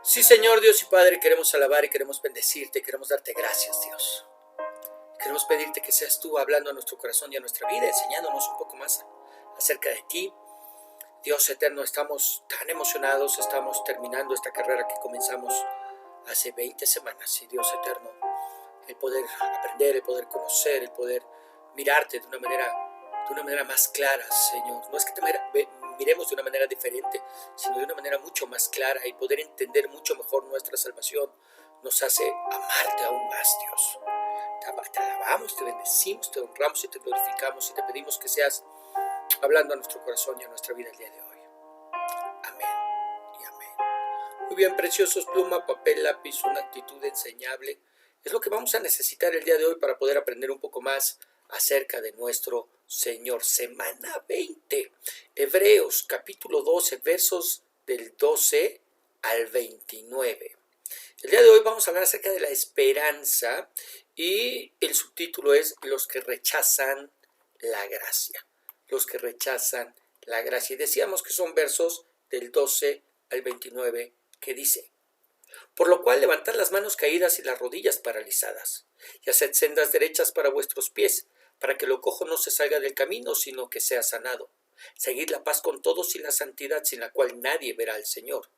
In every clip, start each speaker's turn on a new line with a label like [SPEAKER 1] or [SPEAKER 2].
[SPEAKER 1] Sí, Señor Dios y Padre, queremos alabar y queremos bendecirte, queremos darte gracias, Dios. Queremos pedirte que seas tú hablando a nuestro corazón y a nuestra vida, enseñándonos un poco más acerca de ti. Dios eterno, estamos tan emocionados, estamos terminando esta carrera que comenzamos hace 20 semanas. Y Dios eterno, el poder aprender, el poder conocer, el poder mirarte de una manera más clara, Señor. No es que miremos de una manera diferente, sino de una manera mucho más clara, y poder entender mucho mejor nuestra salvación nos hace amarte aún más, Dios. Te alabamos, te bendecimos, te honramos y te glorificamos, y te pedimos que seas hablando a nuestro corazón y a nuestra vida el día de hoy. Amén y amén. Muy bien, preciosos, pluma, papel, lápiz, una actitud enseñable es lo que vamos a necesitar el día de hoy para poder aprender un poco más acerca de nuestro Señor. Semana 20, Hebreos capítulo 12, versos del 12 al 29. El día de hoy vamos a hablar acerca de la esperanza, y el subtítulo es Los que rechazan la gracia. Los que rechazan la gracia. Y decíamos que son versos del 12 al 29 que dice: por lo cual levantad las manos caídas y las rodillas paralizadas, y haced sendas derechas para vuestros pies, para que lo cojo no se salga del camino, sino que sea sanado. Seguid la paz con todos y la santidad, sin la cual nadie verá al Señor.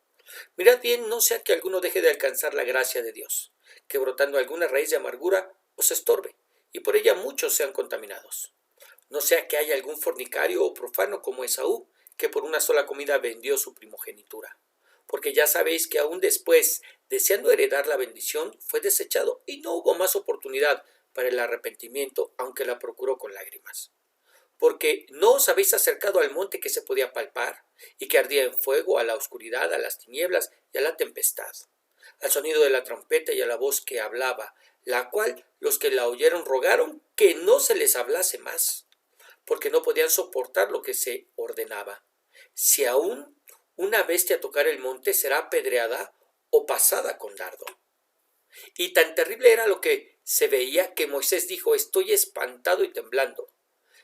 [SPEAKER 1] Mirad bien, no sea que alguno deje de alcanzar la gracia de Dios, que brotando alguna raíz de amargura os estorbe, y por ella muchos sean contaminados. No sea que haya algún fornicario o profano como Esaú, que por una sola comida vendió su primogenitura. Porque ya sabéis que aún después, deseando heredar la bendición, fue desechado, y no hubo más oportunidad para el arrepentimiento, aunque la procuró con lágrimas. Porque no os habéis acercado al monte que se podía palpar, y que ardía en fuego, a la oscuridad, a las tinieblas y a la tempestad, al sonido de la trompeta y a la voz que hablaba, la cual los que la oyeron rogaron que no se les hablase más, porque no podían soportar lo que se ordenaba. Si aún una bestia tocar el monte, será apedreada o pasada con dardo. Y tan terrible era lo que se veía, que Moisés dijo: estoy espantado y temblando.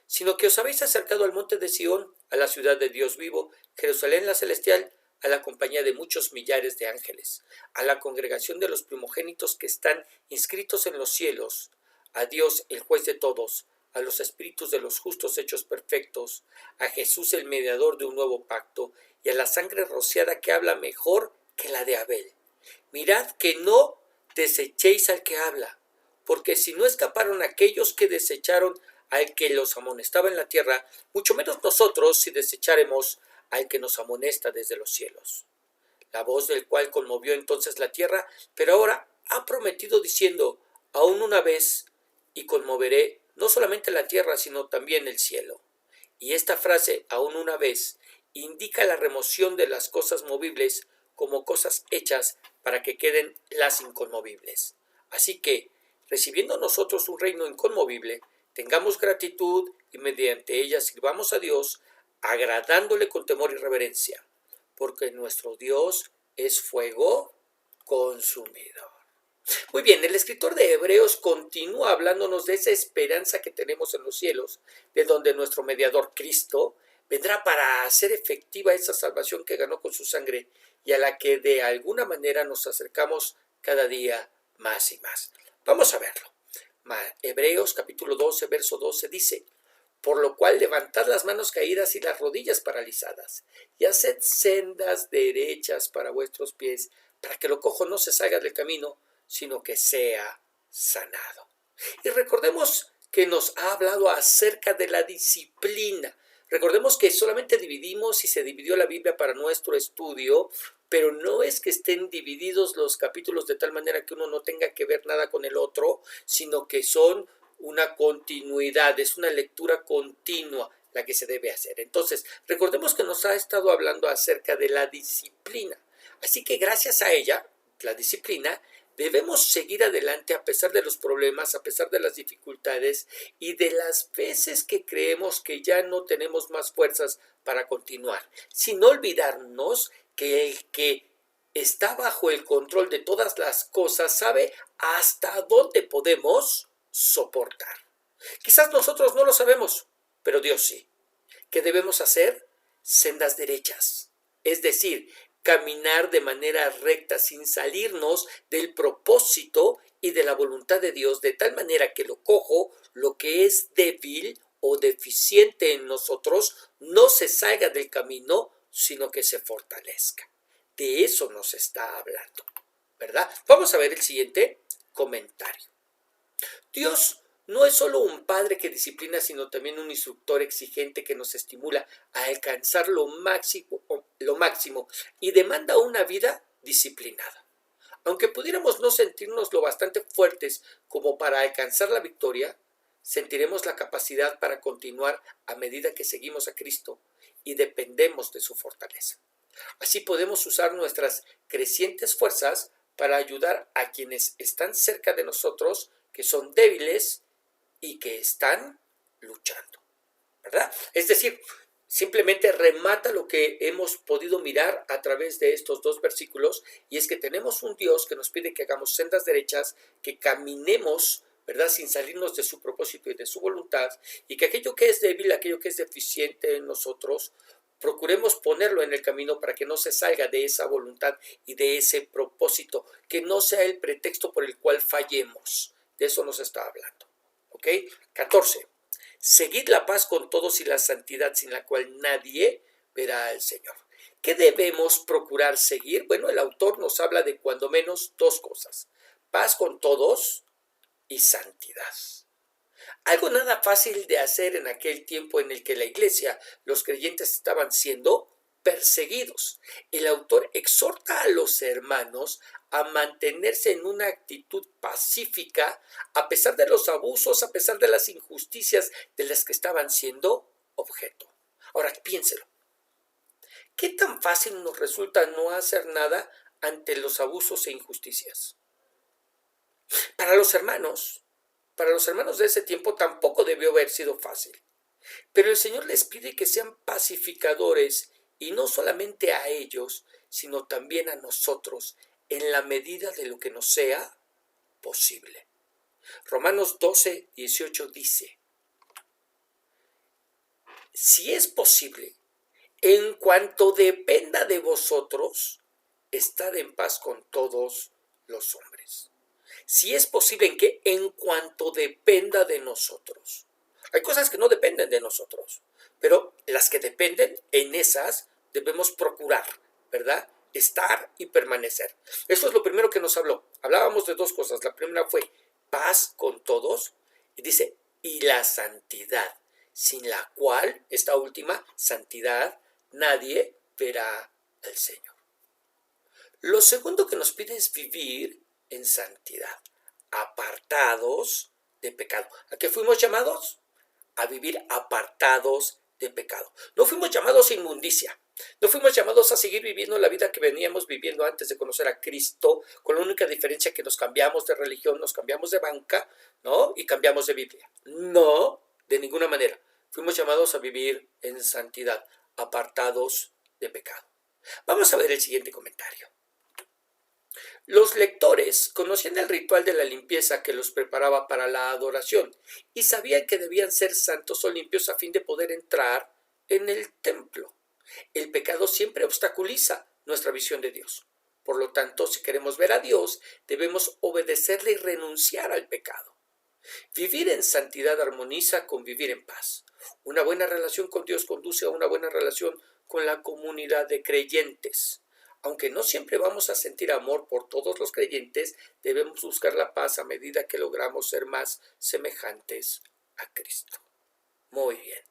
[SPEAKER 1] Sino que os habéis acercado al monte de Sión, a la ciudad de Dios vivo, Jerusalén la celestial, a la compañía de muchos millares de ángeles, a la congregación de los primogénitos que están inscritos en los cielos, a Dios el juez de todos, a los espíritus de los justos hechos perfectos, a Jesús el mediador de un nuevo pacto, y a la sangre rociada que habla mejor que la de Abel. Mirad que no desechéis al que habla, porque si no escaparon aquellos que desecharon al que los amonestaba en la tierra, mucho menos nosotros si desecharemos al que nos amonesta desde los cielos. La voz del cual conmovió entonces la tierra, pero ahora ha prometido diciendo: aún una vez, y conmoveré no solamente la tierra, sino también el cielo. Y esta frase, aún una vez, indica la remoción de las cosas movibles como cosas hechas para que queden las inconmovibles. Así que, recibiendo nosotros un reino inconmovible, tengamos gratitud y mediante ella sirvamos a Dios, agradándole con temor y reverencia, porque nuestro Dios es fuego consumidor. Muy bien, el escritor de Hebreos continúa hablándonos de esa esperanza que tenemos en los cielos, de donde nuestro mediador Cristo vendrá para hacer efectiva esa salvación que ganó con su sangre, y a la que de alguna manera nos acercamos cada día más y más. Vamos a verlo. Hebreos capítulo 12, verso 12 dice: por lo cual levantad las manos caídas y las rodillas paralizadas, y haced sendas derechas para vuestros pies, para que lo cojo no se salga del camino, sino que sea sanado. Y recordemos que nos ha hablado acerca de la disciplina. Recordemos que solamente dividimos y se dividió la Biblia para nuestro estudio, pero no es que estén divididos los capítulos de tal manera que uno no tenga que ver nada con el otro, sino que son una continuidad, es una lectura continua la que se debe hacer. Entonces, recordemos que nos ha estado hablando acerca de la disciplina. Así que gracias a ella, la disciplina, debemos seguir adelante a pesar de los problemas, a pesar de las dificultades y de las veces que creemos que ya no tenemos más fuerzas para continuar, sin olvidarnos que el que está bajo el control de todas las cosas sabe hasta dónde podemos soportar. Quizás nosotros no lo sabemos, pero Dios sí. ¿Qué debemos hacer? Sendas derechas. Es decir, caminar de manera recta sin salirnos del propósito y de la voluntad de Dios, de tal manera que lo cojo, lo que es débil o deficiente en nosotros, no se salga del camino, sino que se fortalezca. De eso nos está hablando, ¿verdad? Vamos a ver el siguiente comentario. Dios no es solo un padre que disciplina, sino también un instructor exigente que nos estimula a alcanzar lo máximo y demanda una vida disciplinada. Aunque pudiéramos no sentirnos lo bastante fuertes como para alcanzar la victoria, sentiremos la capacidad para continuar a medida que seguimos a Cristo y dependemos de su fortaleza. Así podemos usar nuestras crecientes fuerzas para ayudar a quienes están cerca de nosotros, que son débiles y que están luchando, ¿verdad? Es decir, simplemente remata lo que hemos podido mirar a través de estos dos versículos, y es que tenemos un Dios que nos pide que hagamos sendas derechas, que caminemos, ¿verdad?, sin salirnos de su propósito y de su voluntad, y que aquello que es débil, aquello que es deficiente en nosotros, procuremos ponerlo en el camino para que no se salga de esa voluntad y de ese propósito, que no sea el pretexto por el cual fallemos. De eso nos está hablando. ¿Ok? 14. Seguid la paz con todos y la santidad, sin la cual nadie verá al Señor. ¿Qué debemos procurar seguir? Bueno, el autor nos habla de cuando menos dos cosas: paz con todos y santidad. Algo nada fácil de hacer en aquel tiempo en el que la iglesia, los creyentes, estaban siendo perseguidos. El autor exhorta a los hermanos a mantenerse en una actitud pacífica a pesar de los abusos, a pesar de las injusticias de las que estaban siendo objeto. Ahora, piénselo. ¿Qué tan fácil nos resulta no hacer nada ante los abusos e injusticias? Para los hermanos de ese tiempo tampoco debió haber sido fácil. Pero el Señor les pide que sean pacificadores, y no solamente a ellos, sino también a nosotros, en la medida de lo que nos sea posible. Romanos 12:18 dice: si es posible, en cuanto dependa de vosotros, estad en paz con todos los hombres. Si es posible, ¿en qué? En cuanto dependa de nosotros. Hay cosas que no dependen de nosotros, pero las que dependen, en esas debemos procurar, ¿verdad?, estar y permanecer. Eso es lo primero que nos habló. Hablábamos de dos cosas. La primera fue paz con todos, y dice, y la santidad, sin la cual, esta última, santidad, nadie verá al Señor. Lo segundo que nos pide es vivir en santidad, apartados de pecado. ¿A qué fuimos llamados? A vivir apartados de pecado. No fuimos llamados a inmundicia. No fuimos llamados a seguir viviendo la vida que veníamos viviendo antes de conocer a Cristo, con la única diferencia que nos cambiamos de religión, nos cambiamos de banca, ¿no?, y cambiamos de Biblia. No, de ninguna manera. Fuimos llamados a vivir en santidad, apartados de pecado. Vamos a ver el siguiente comentario. Los lectores conocían el ritual de la limpieza que los preparaba para la adoración y sabían que debían ser santos o limpios a fin de poder entrar en el templo. El pecado siempre obstaculiza nuestra visión de Dios. Por lo tanto, si queremos ver a Dios, debemos obedecerle y renunciar al pecado. Vivir en santidad armoniza con vivir en paz. Una buena relación con Dios conduce a una buena relación con la comunidad de creyentes. Aunque no siempre vamos a sentir amor por todos los creyentes, debemos buscar la paz a medida que logramos ser más semejantes a Cristo. Muy bien,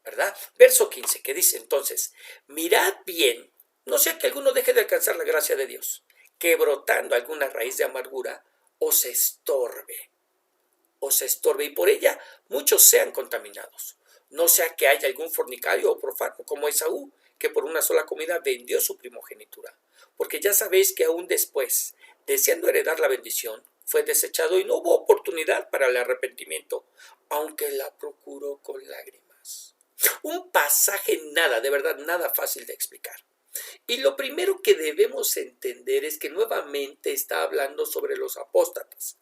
[SPEAKER 1] ¿verdad? Verso 15, que dice entonces: mirad bien, no sea que alguno deje de alcanzar la gracia de Dios, que brotando alguna raíz de amargura os estorbe, y por ella muchos sean contaminados. No sea que haya algún fornicario o profano como Esaú, que por una sola comida vendió su primogenitura. Porque ya sabéis que aún después, deseando heredar la bendición, fue desechado y no hubo oportunidad para el arrepentimiento, aunque la procuró con lágrimas. Un pasaje de verdad, nada fácil de explicar. Y lo primero que debemos entender es que nuevamente está hablando sobre los apóstatas,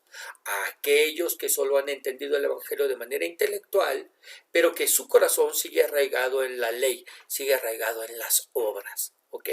[SPEAKER 1] aquellos que solo han entendido el evangelio de manera intelectual, pero que su corazón sigue arraigado en la ley, sigue arraigado en las obras, ¿ok?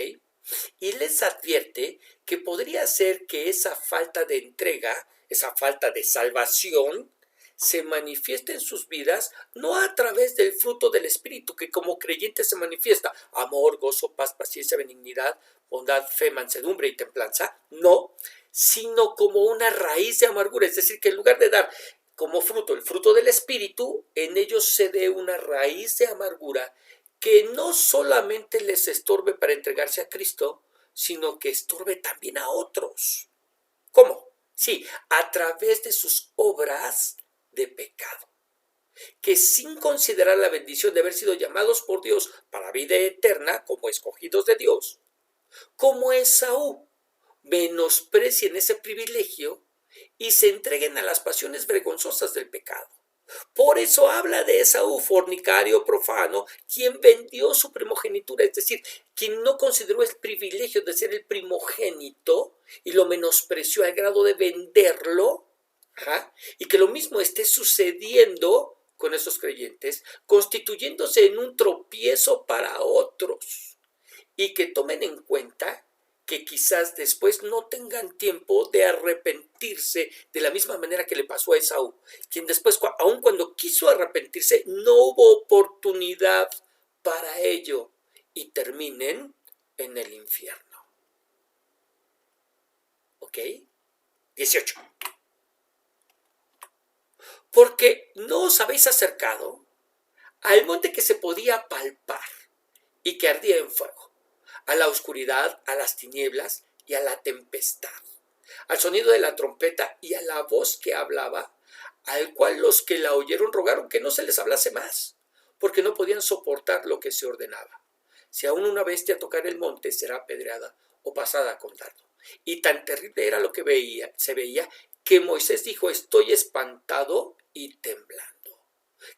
[SPEAKER 1] Y les advierte que podría ser que esa falta de entrega, esa falta de salvación, se manifiesta en sus vidas no a través del fruto del Espíritu, que como creyente se manifiesta amor, gozo, paz, paciencia, benignidad, bondad, fe, mansedumbre y templanza, no, sino como una raíz de amargura, es decir, que en lugar de dar como fruto el fruto del Espíritu, en ellos se dé una raíz de amargura que no solamente les estorbe para entregarse a Cristo, sino que estorbe también a otros. ¿Cómo? Sí, a través de sus obras de pecado, que sin considerar la bendición de haber sido llamados por Dios para vida eterna como escogidos de Dios, como Esaú, menosprecien ese privilegio y se entreguen a las pasiones vergonzosas del pecado. Por eso habla de Esaú, fornicario, profano, quien vendió su primogenitura, es decir, quien no consideró el privilegio de ser el primogénito y lo menospreció al grado de venderlo, y que lo mismo esté sucediendo con esos creyentes, constituyéndose en un tropiezo para otros, y que tomen en cuenta que quizás después no tengan tiempo de arrepentirse de la misma manera que le pasó a Esaú, quien después, aun cuando quiso arrepentirse, no hubo oportunidad para ello y terminen en el infierno. ¿Ok? 18. Porque no os habéis acercado al monte que se podía palpar y que ardía en fuego, a la oscuridad, a las tinieblas y a la tempestad, al sonido de la trompeta y a la voz que hablaba, al cual los que la oyeron rogaron que no se les hablase más, porque no podían soportar lo que se ordenaba. Si aún una bestia tocara el monte, será apedreada o pasada con dardo. Y tan terrible era lo que se veía, que Moisés dijo: estoy espantado y temblando.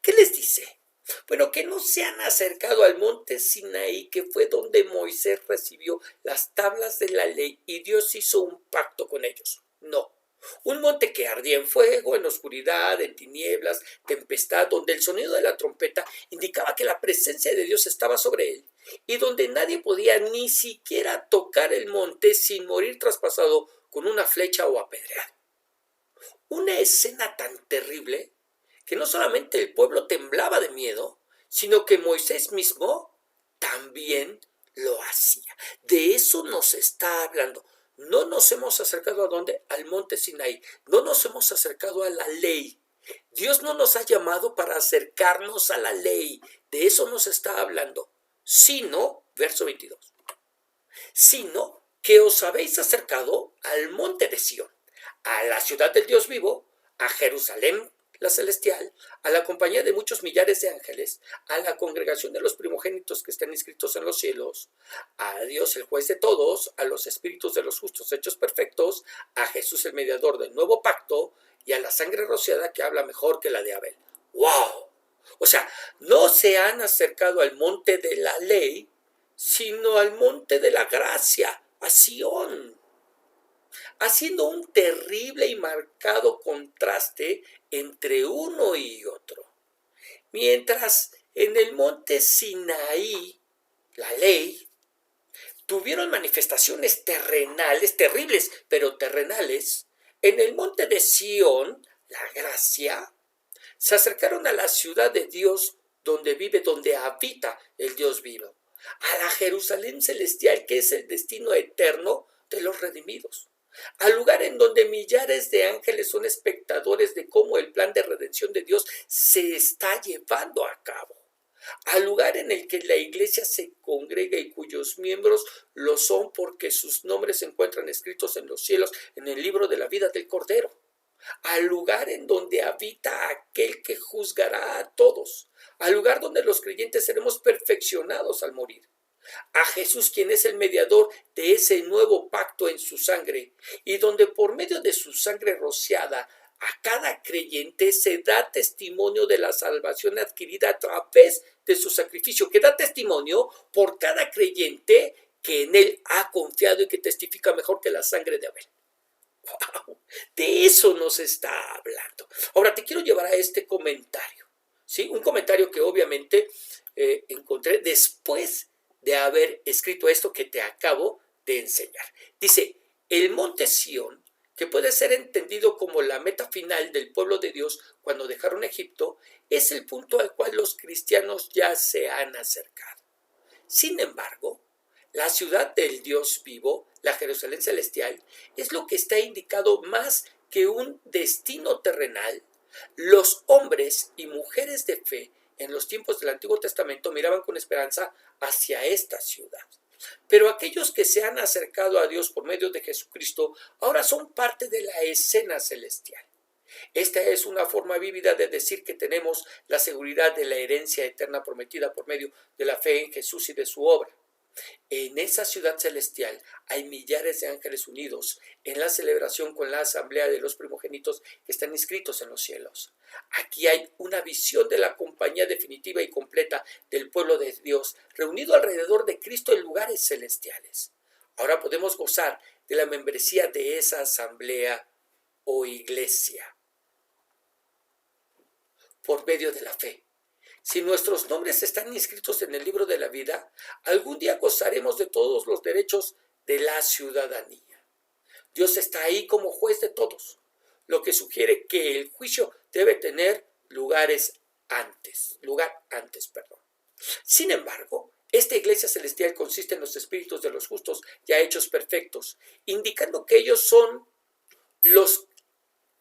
[SPEAKER 1] ¿Qué les dice? Bueno, que no se han acercado al monte Sinaí, que fue donde Moisés recibió las tablas de la ley y Dios hizo un pacto con ellos. No. Un monte que ardía en fuego, en oscuridad, en tinieblas, tempestad, donde el sonido de la trompeta indicaba que la presencia de Dios estaba sobre él, y donde nadie podía ni siquiera tocar el monte sin morir traspasado con una flecha o apedreado. Una escena tan terrible que no solamente el pueblo temblaba de miedo, sino que Moisés mismo también lo hacía. De eso nos está hablando. No nos hemos acercado ¿a dónde? Al monte Sinaí. No nos hemos acercado a la ley. Dios no nos ha llamado para acercarnos a la ley. De eso nos está hablando. Sino, verso 22, sino que os habéis acercado al monte de Sión, a la ciudad del Dios vivo, a Jerusalén la celestial, a la compañía de muchos millares de ángeles, a la congregación de los primogénitos que están inscritos en los cielos, a Dios el juez de todos, a los espíritus de los justos hechos perfectos, a Jesús el mediador del nuevo pacto y a la sangre rociada que habla mejor que la de Abel. ¡Wow! O sea, no se han acercado al monte de la ley, sino al monte de la gracia, a Sión, haciendo un terrible y marcado contraste entre uno y otro. Mientras en el monte Sinaí, la ley, tuvieron manifestaciones terrenales, terribles, pero terrenales, en el monte de Sión, la gracia, se acercaron a la ciudad de Dios donde vive, donde habita el Dios vivo, a la Jerusalén celestial que es el destino eterno de los redimidos, al lugar en donde millares de ángeles son espectadores de cómo el plan de redención de Dios se está llevando a cabo, al lugar en el que la iglesia se congrega y cuyos miembros lo son porque sus nombres se encuentran escritos en los cielos en el libro de la vida del Cordero, al lugar en donde habita aquel que juzgará a todos, al lugar donde los creyentes seremos perfeccionados al morir, a Jesús quien es el mediador de ese nuevo pacto en su sangre y donde por medio de su sangre rociada a cada creyente se da testimonio de la salvación adquirida a través de su sacrificio, que da testimonio por cada creyente que en él ha confiado y que testifica mejor que la sangre de Abel. ¡Wow! De eso nos está hablando. Ahora te quiero llevar a este comentario, ¿sí? Un comentario que obviamente encontré después de haber escrito esto que te acabo de enseñar. Dice, el monte Sión, que puede ser entendido como la meta final del pueblo de Dios cuando dejaron Egipto, es el punto al cual los cristianos ya se han acercado. Sin embargo, la ciudad del Dios vivo, la Jerusalén celestial, es lo que está indicado más que un destino terrenal. Los hombres y mujeres de fe en los tiempos del Antiguo Testamento miraban con esperanza hacia esta ciudad. Pero aquellos que se han acercado a Dios por medio de Jesucristo ahora son parte de la escena celestial. Esta es una forma vívida de decir que tenemos la seguridad de la herencia eterna prometida por medio de la fe en Jesús y de su obra. En esa ciudad celestial hay millares de ángeles unidos en la celebración con la asamblea de los primogénitos que están inscritos en los cielos. Aquí hay una visión de la compañía definitiva y completa del pueblo de Dios reunido alrededor de Cristo en lugares celestiales. Ahora podemos gozar de la membresía de esa asamblea o iglesia por medio de la fe. Si nuestros nombres están inscritos en el libro de la vida, algún día gozaremos de todos los derechos de la ciudadanía. Dios está ahí como juez de todos, lo que sugiere que el juicio debe tener lugar antes. Sin embargo, esta iglesia celestial consiste en los espíritus de los justos ya hechos perfectos, indicando que ellos son los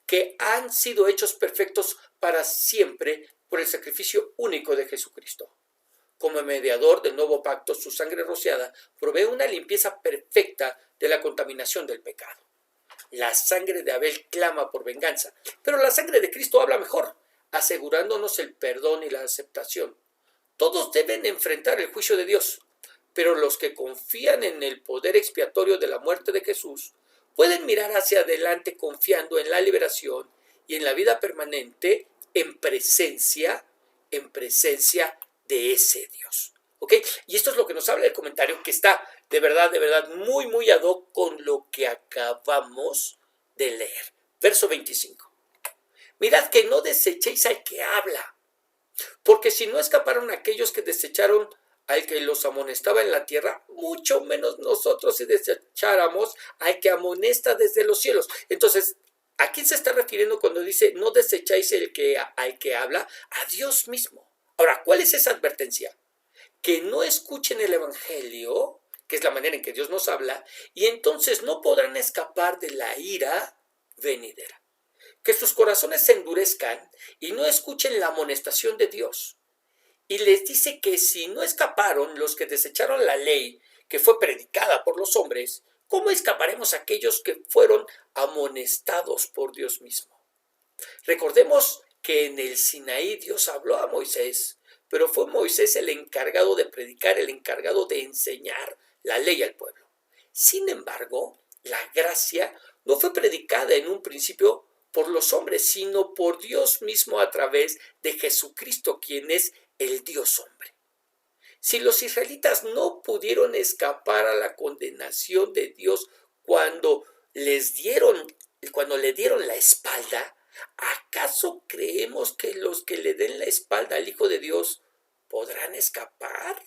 [SPEAKER 1] que han sido hechos perfectos para siempre por el sacrificio único de Jesucristo. Como mediador del nuevo pacto, su sangre rociada provee una limpieza perfecta de la contaminación del pecado. La sangre de Abel clama por venganza, pero la sangre de Cristo habla mejor, asegurándonos el perdón y la aceptación. Todos deben enfrentar el juicio de Dios, pero los que confían en el poder expiatorio de la muerte de Jesús pueden mirar hacia adelante confiando en la liberación y en la vida permanente en presencia de ese Dios. ¿Ok? Y esto es lo que nos habla el comentario, que está de verdad muy, muy ad hoc con lo que acabamos de leer. Verso 25. Mirad que no desechéis al que habla, porque si no escaparon aquellos que desecharon al que los amonestaba en la tierra, mucho menos nosotros si desecháramos al que amonesta desde los cielos. Entonces, ¿a quién se está refiriendo cuando dice no desecháis al que habla? A Dios mismo. Ahora, ¿cuál es esa advertencia? Que no escuchen el evangelio, que es la manera en que Dios nos habla, y entonces no podrán escapar de la ira venidera. Que sus corazones se endurezcan y no escuchen la amonestación de Dios. Y les dice que si no escaparon los que desecharon la ley que fue predicada por los hombres, ¿cómo escaparemos aquellos que fueron amonestados por Dios mismo? Recordemos que en el Sinaí Dios habló a Moisés, pero fue Moisés el encargado de predicar, el encargado de enseñar la ley al pueblo. Sin embargo, la gracia no fue predicada en un principio por los hombres, sino por Dios mismo a través de Jesucristo, quien es el Dios hombre. Si los israelitas no pudieron escapar a la condenación de Dios cuando le dieron la espalda, ¿acaso creemos que los que le den la espalda al Hijo de Dios podrán escapar?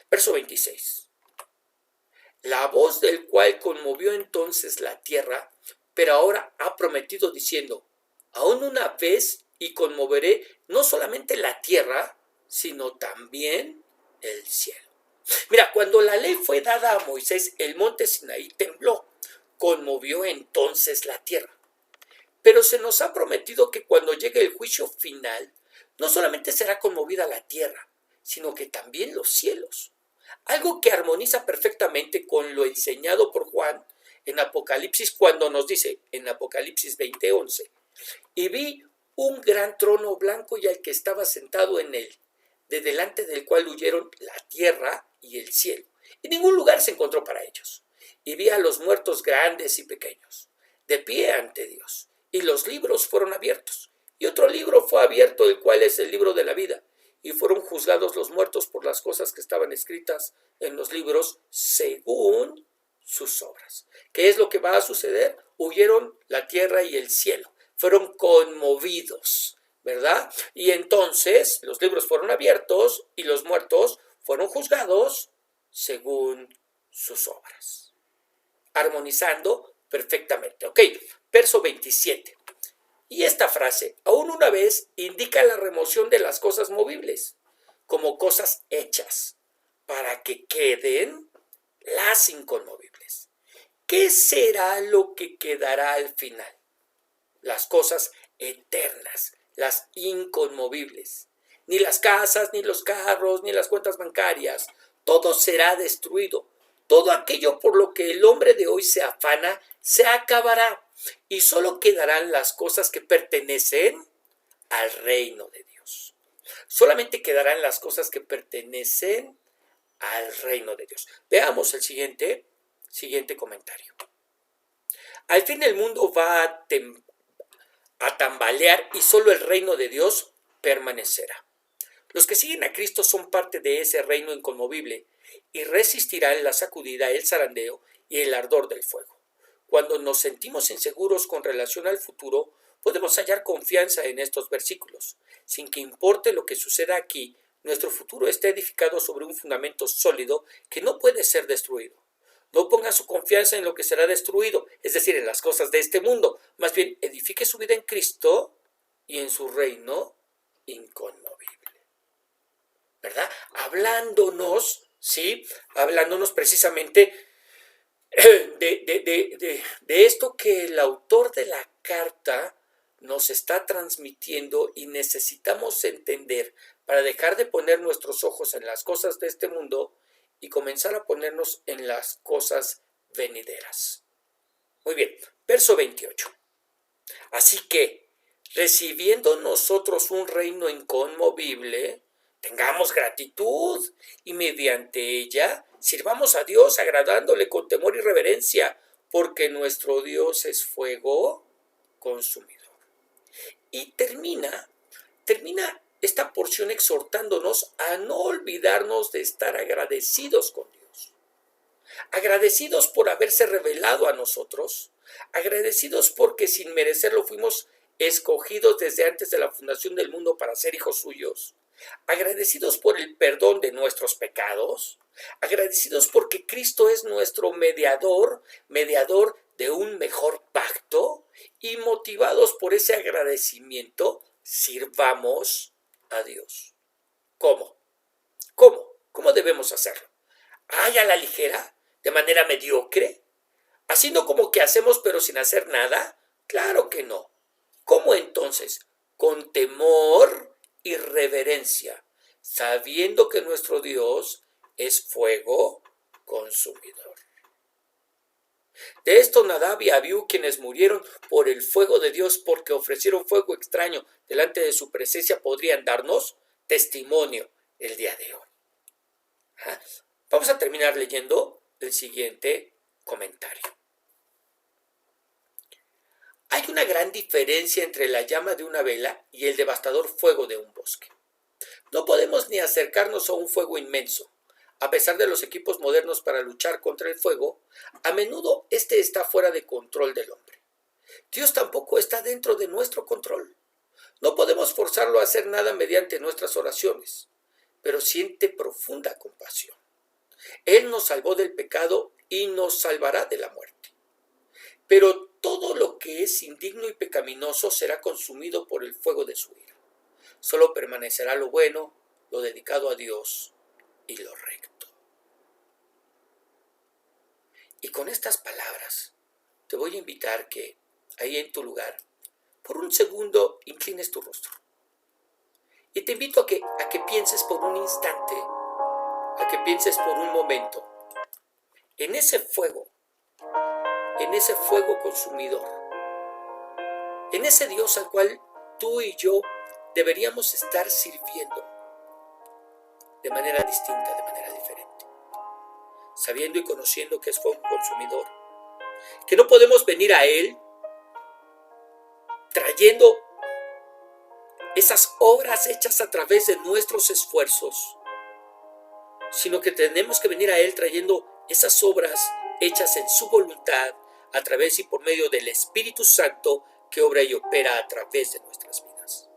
[SPEAKER 1] Verso 26. La voz del cual conmovió entonces la tierra, pero ahora ha prometido diciendo, aún una vez y conmoveré no solamente la tierra, sino también el cielo. Mira, cuando la ley fue dada a Moisés, el monte Sinaí tembló, conmovió entonces la tierra. Pero se nos ha prometido que cuando llegue el juicio final, no solamente será conmovida la tierra, sino que también los cielos. Algo que armoniza perfectamente con lo enseñado por Juan en Apocalipsis, cuando nos dice en Apocalipsis 20:11, y vi un gran trono blanco y al que estaba sentado en él, de delante del cual huyeron la tierra y el cielo, y ningún lugar se encontró para ellos. Y vi a los muertos grandes y pequeños, de pie ante Dios, y los libros fueron abiertos. Y otro libro fue abierto, el cual es el libro de la vida, y fueron juzgados los muertos por las cosas que estaban escritas en los libros según sus obras. ¿Qué es lo que va a suceder? Huyeron la tierra y el cielo, fueron conmovidos, ¿verdad? Y entonces los libros fueron abiertos y los muertos fueron juzgados según sus obras. Armonizando perfectamente. Ok, verso 27. Y esta frase, aún una vez, indica la remoción de las cosas movibles, como cosas hechas, para que queden las inconmovibles. ¿Qué será lo que quedará al final? Las cosas eternas, las inconmovibles. Ni las casas, ni los carros, ni las cuentas bancarias. Todo será destruido. Todo aquello por lo que el hombre de hoy se afana, se acabará. Y solo quedarán las cosas que pertenecen al reino de Dios. Solamente quedarán las cosas que pertenecen al reino de Dios. Veamos el siguiente comentario. Al fin el mundo va a tambalear y solo el reino de Dios permanecerá. Los que siguen a Cristo son parte de ese reino inconmovible y resistirán la sacudida, el zarandeo y el ardor del fuego. Cuando nos sentimos inseguros con relación al futuro, podemos hallar confianza en estos versículos. Sin que importe lo que suceda aquí, nuestro futuro está edificado sobre un fundamento sólido que no puede ser destruido. No ponga su confianza en lo que será destruido, es decir, en las cosas de este mundo. Más bien, edifique su vida en Cristo y en su reino inconmovible. ¿Verdad? Hablándonos, ¿sí? Hablándonos precisamente de esto que el autor de la carta nos está transmitiendo y necesitamos entender para dejar de poner nuestros ojos en las cosas de este mundo y comenzar a ponernos en las cosas venideras. Muy bien, verso 28. Así que, recibiendo nosotros un reino inconmovible, tengamos gratitud y mediante ella sirvamos a Dios agradándole con temor y reverencia, porque nuestro Dios es fuego consumidor. Y termina esta porción exhortándonos a no olvidarnos de estar agradecidos con Dios. Agradecidos por haberse revelado a nosotros, agradecidos porque sin merecerlo fuimos escogidos desde antes de la fundación del mundo para ser hijos suyos, agradecidos por el perdón de nuestros pecados, agradecidos porque Cristo es nuestro mediador de un mejor pacto, y motivados por ese agradecimiento, sirvamos a Dios. ¿Cómo? ¿Cómo debemos hacerlo? ¿Ay, a la ligera? ¿De manera mediocre? ¿Haciendo como que hacemos pero sin hacer nada? Claro que no. ¿Cómo entonces? Con temor y reverencia, sabiendo que nuestro Dios es fuego consumidor. De esto Nadab y Abiú, quienes murieron por el fuego de Dios porque ofrecieron fuego extraño delante de su presencia, podrían darnos testimonio el día de hoy. Vamos a terminar leyendo el siguiente comentario. Hay una gran diferencia entre la llama de una vela y el devastador fuego de un bosque. No podemos ni acercarnos a un fuego inmenso. A pesar de los equipos modernos para luchar contra el fuego, a menudo este está fuera de control del hombre. Dios tampoco está dentro de nuestro control. No podemos forzarlo a hacer nada mediante nuestras oraciones, pero siente profunda compasión. Él nos salvó del pecado y nos salvará de la muerte. Pero todo lo que es indigno y pecaminoso será consumido por el fuego de su ira. Solo permanecerá lo bueno, lo dedicado a Dios y lo recto. Y con estas palabras te voy a invitar que ahí en tu lugar, por un segundo, inclines tu rostro. Y te invito a que pienses por un instante, a que pienses por un momento en ese fuego consumidor, en ese Dios al cual tú y yo deberíamos estar sirviendo de manera distinta, de manera diferente, sabiendo y conociendo que es fuego consumidor, que no podemos venir a Él trayendo esas obras hechas a través de nuestros esfuerzos, sino que tenemos que venir a Él trayendo esas obras hechas en su voluntad, a través y por medio del Espíritu Santo que obra y opera a través de nuestras vidas.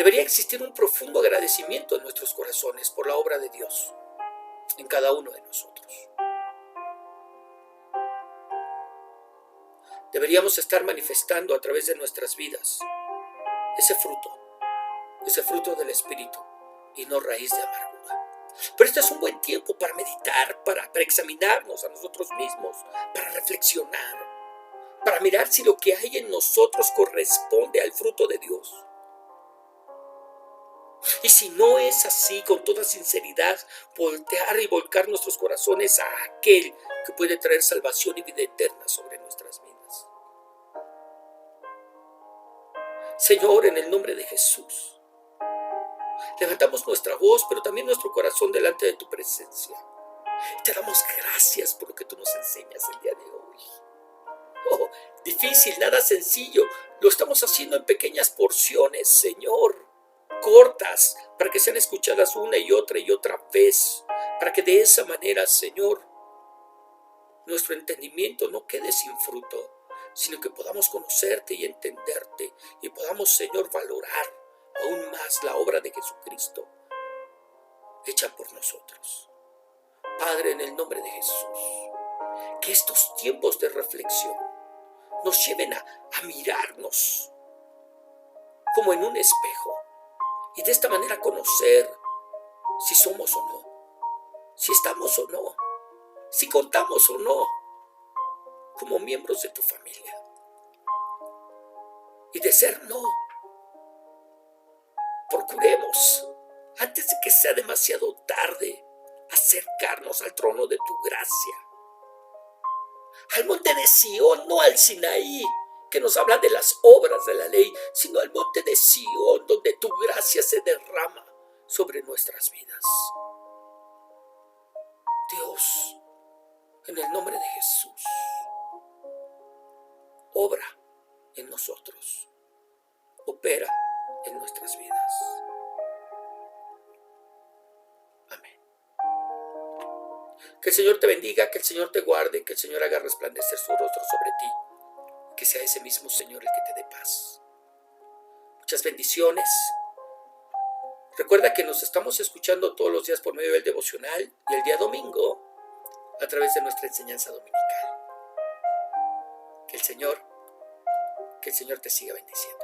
[SPEAKER 1] Debería existir un profundo agradecimiento en nuestros corazones por la obra de Dios en cada uno de nosotros. Deberíamos estar manifestando a través de nuestras vidas ese fruto del Espíritu y no raíz de amargura. Pero este es un buen tiempo para meditar, para examinarnos a nosotros mismos, para reflexionar, para mirar si lo que hay en nosotros corresponde al fruto de Dios. Y si no es así, con toda sinceridad, voltear y volcar nuestros corazones a aquel que puede traer salvación y vida eterna sobre nuestras vidas. Señor, en el nombre de Jesús, levantamos nuestra voz, pero también nuestro corazón delante de tu presencia. Te damos gracias por lo que tú nos enseñas el día de hoy. Oh, difícil, nada sencillo. Lo estamos haciendo en pequeñas porciones, Señor, cortas, para que sean escuchadas una y otra vez, para que de esa manera, Señor, nuestro entendimiento no quede sin fruto, sino que podamos conocerte y entenderte, y podamos, Señor, valorar aún más la obra de Jesucristo hecha por nosotros. Padre, en el nombre de Jesús, que estos tiempos de reflexión nos lleven a mirarnos como en un espejo, y de esta manera conocer si somos o no, si estamos o no, si contamos o no como miembros de tu familia. Y de ser no, procuremos, antes de que sea demasiado tarde, acercarnos al trono de tu gracia, al monte de Sión, no al Sinaí, que nos habla de las obras de la ley, sino al monte de Sión, donde tu gracia se derrama sobre nuestras vidas. Dios, en el nombre de Jesús, obra en nosotros, opera en nuestras vidas. Amén. Que el Señor te bendiga, que el Señor te guarde, que el Señor haga resplandecer su rostro sobre ti, que sea ese mismo Señor el que te dé paz. Muchas bendiciones. Recuerda que nos estamos escuchando todos los días por medio del devocional y el día domingo a través de nuestra enseñanza dominical. Que el Señor te siga bendiciendo.